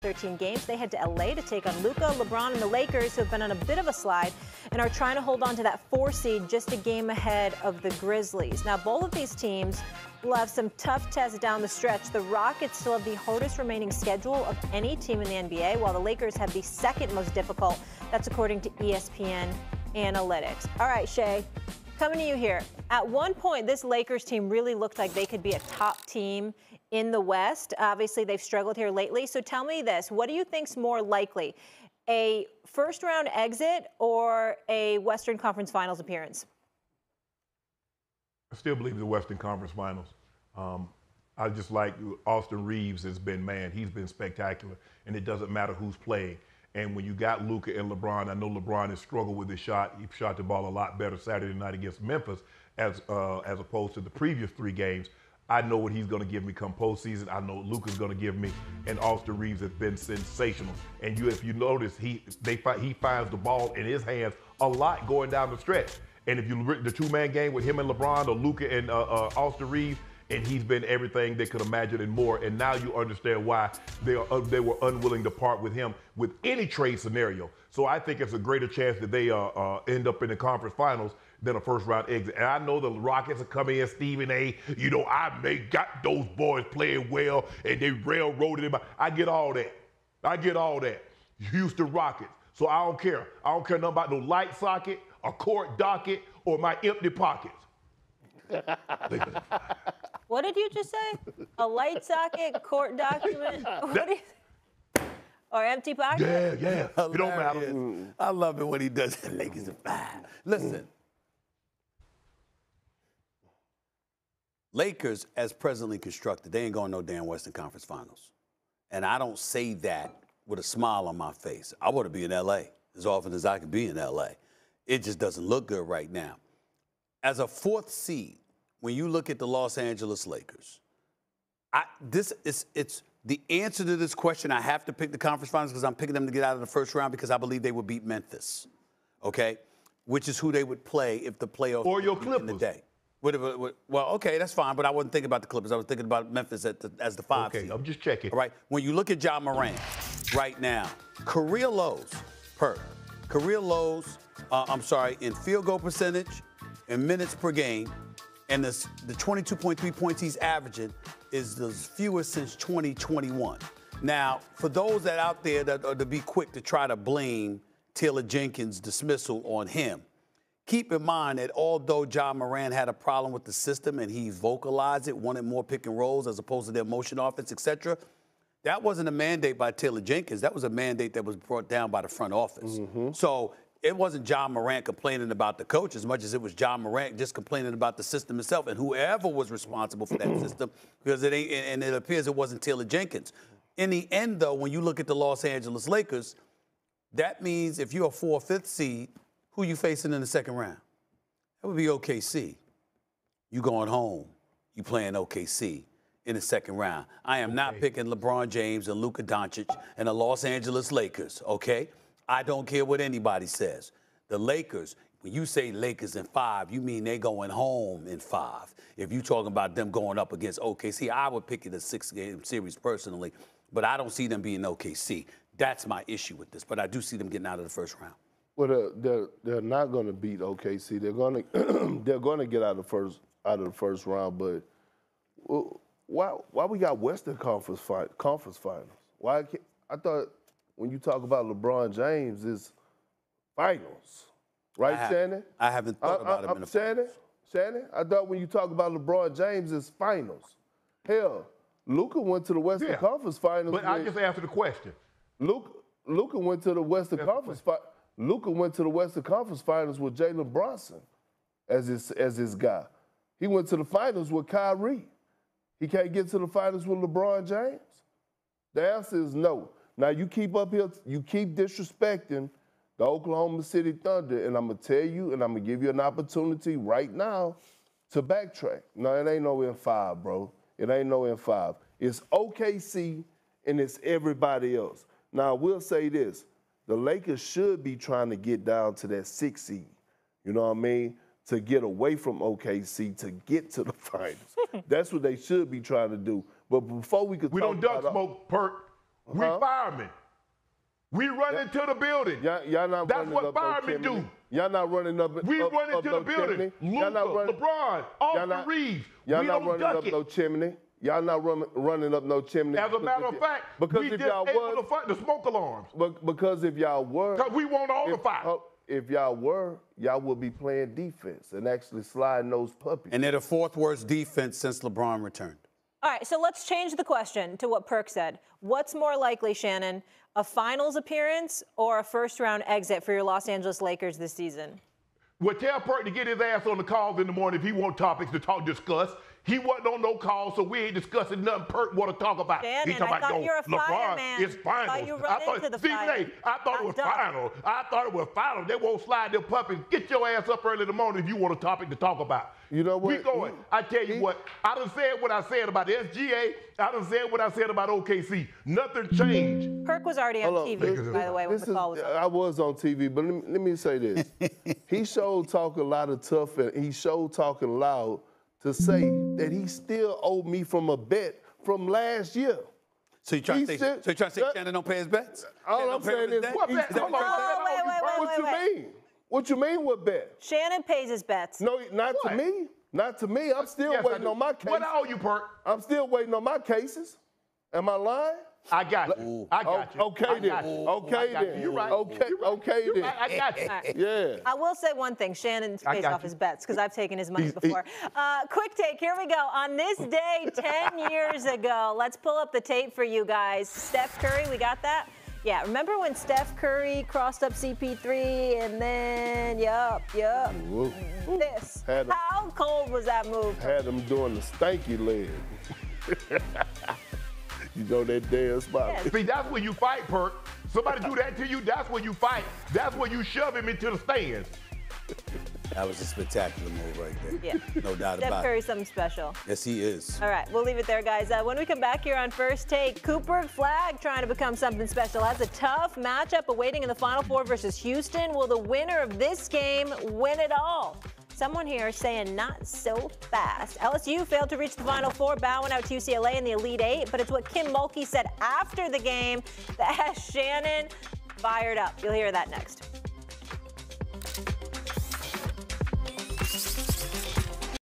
13 games. They head to LA to take on Luka, LeBron, and the Lakers, who have been on a bit of a slide and are trying to hold on to that 4 seed just a game ahead of the Grizzlies. Now, both of these teams will have some tough tests down the stretch. The Rockets still have the hardest remaining schedule of any team in the NBA, while the Lakers have the second most difficult. That's according to ESPN Analytics. All right, Shay, coming to you here. At one point, this Lakers team really looked like they could be a top team in the West. Obviously, they've struggled here lately. So tell me this, what do you think's more likely, a first-round exit or a Western Conference Finals appearance? I still believe the Western Conference Finals. I just like Austin Reeves has been, man, he's been spectacular, and it doesn't matter who's playing. And when you got Luka and LeBron, I know LeBron has struggled with his shot. He shot the ball a lot better Saturday night against Memphis as opposed to the previous 3 games. I know what he's going to give me come postseason. I know Luka's going to give me, and Austin Reeves has been sensational. And if you notice, he finds the ball in his hands a lot going down the stretch. And if you look the 2-man game with him and LeBron or Luka and Austin Reeves, and he's been everything they could imagine and more. And now you understand why they were unwilling to part with him with any trade scenario. So I think it's a greater chance that they end up in the conference finals than a first-round exit. And I know the Rockets are coming in, Stephen A. You know, got those boys playing well, and they railroaded him. I get all that. I get all that. Houston Rockets. So I don't care. I don't care nothing about no light socket, a court docket, or my empty pockets. What did you just say? A light socket, court document? Or empty pocket? Yeah. It don't matter. I love it when he does that. Lakers are fine. Listen. Lakers, as presently constructed, they ain't going no damn Western Conference Finals. And I don't say that with a smile on my face. I want to be in L.A. as often as I can be in L.A. It just doesn't look good right now. As a 4th seed, when you look at the Los Angeles Lakers, it's the answer to this question. I have to pick the conference finals because I'm picking them to get out of the first round because I believe they would beat Memphis, okay, which is who they would play if the playoffs or your Clippers in the day. Well, okay, that's fine, but I wasn't thinking about the Clippers. I was thinking about Memphis as the 5 seed. Okay, I'm just checking. All right, when you look at Ja Morant right now, career lows, in field goal percentage, in minutes per game, and the 22.3 points he's averaging is the fewest since 2021. Now, for those that out there that are to be quick to try to blame Taylor Jenkins' dismissal on him, keep in mind that although Ja Morant had a problem with the system and he vocalized it, wanted more pick and rolls as opposed to their motion offense, etc., that wasn't a mandate by Taylor Jenkins. That was a mandate that was brought down by the front office. So it wasn't Ja Morant complaining about the coach as much as it was Ja Morant just complaining about the system itself and whoever was responsible for that system, because it appears it wasn't Taylor Jenkins. In the end, though, when you look at the Los Angeles Lakers, that means if you're a 4th or 5th seed, who you facing in the second round? That would be OKC. You going home. You playing OKC in the second round. I am not picking LeBron James and Luka Doncic and the Los Angeles Lakers, okay? I don't care what anybody says. The Lakers, when you say Lakers in 5, you mean they going home in 5. If you're talking about them going up against OKC, I would pick it a 6-game series personally, but I don't see them being OKC. That's my issue with this, but I do see them getting out of the first round. Well, they're not going to beat OKC. They're going to get out of the first round. But why we got Western Conference Finals? Why I thought when you talk about LeBron James, it's finals, right, Shannon? I haven't thought about it in the Shannon, I thought when you talk about LeBron James, it's finals. Hell, Luka went to the Western Conference Finals. But I just answered the question. Luka went to the Western Conference. Luka went to the Western Conference Finals with Jalen Brunson as his guy. He went to the finals with Kyrie. He can't get to the finals with LeBron James? The answer is no. Now, you keep up here, you keep disrespecting the Oklahoma City Thunder, and I'm going to tell you, and I'm going to give you an opportunity right now to backtrack. No, it ain't no M5, bro. It ain't no M5. It's OKC, and it's everybody else. Now, we'll say this. The Lakers should be trying to get down to that 6 seed, you know what I mean, to get away from OKC to get to the finals. That's what they should be trying to do. But before we could we don't duck smoke, Perk. We firemen. We run into the building. Y'all not That's running what up firemen no do. Y'all not running up. We run into the no building. Chimney. Luka, LeBron, Austin Reeves. Y'all we not don't running duck up it. no chimney. Y'all not running up no chimney. As a matter of fact, because we if just y'all able to fight the smoke alarms. Because if y'all were, Because we want all the fire. If y'all were, y'all would be playing defense and actually sliding those puppies. And they're the fourth worst defense since LeBron returned. All right, so let's change the question to what Perk said. What's more likely, Shannon, a finals appearance or a first-round exit for your Los Angeles Lakers this season? Well, tell Perk to get his ass on the calls in the morning if he want topics to discuss. He wasn't on no call, so we ain't discussing nothing Perk want to talk about. Shannon, he talking I thought about, you were a LeBron fireman. is final. I thought you run into the fire. I thought it was final. I thought it was final. They won't slide their puppies. Get your ass up early in the morning if you want a topic to talk about. You know what? We going. I tell you what, I done said what I said about the SGA. I done said what I said about OKC. Nothing changed. Perk was already on TV, by the way, when the call was up. I was on TV, but let me say this. He showed talking a lot of tough, and he showed talking loud to say that he still owed me from a bet from last year. So you trying to say Shannon don't pay his bets? All I'm saying is, what bet? What you mean? What you mean what bet? Shannon pays his bets. No, not to me. Not to me. I'm still waiting on my case. What I owe you, Perk? I'm still waiting on my cases. Am I lying? I got you. I got you. Okay then. Okay then. You're right. Okay then. I got you. Right. Yeah. I will say one thing. Shannon pays off his bets because I've taken his money before. Quick take. Here we go. On this day 10 years ago, let's pull up the tape for you guys. Steph Curry, we got that? Yeah, remember when Steph Curry crossed up CP3 and then, this. How cold was that move? Had him doing the stanky leg. You know that damn spot. Yes. See, that's when you fight, Perk. Somebody do that to you, that's when you fight. That's when you shove him into the stands. That was a spectacular move right there. Yeah. No doubt Steph about Curry's it. something special. Yes, he is. All right, we'll leave it there, guys. When we come back here on First Take, Cooper Flag trying to become something special. That's a tough matchup awaiting in the Final Four versus Houston. Will the winner of this game win it all? Someone here saying not so fast. LSU failed to reach the Final Four, bowing out to UCLA in the Elite Eight, but it's what Kim Mulkey said after the game that has Shannon fired up. You'll hear that next.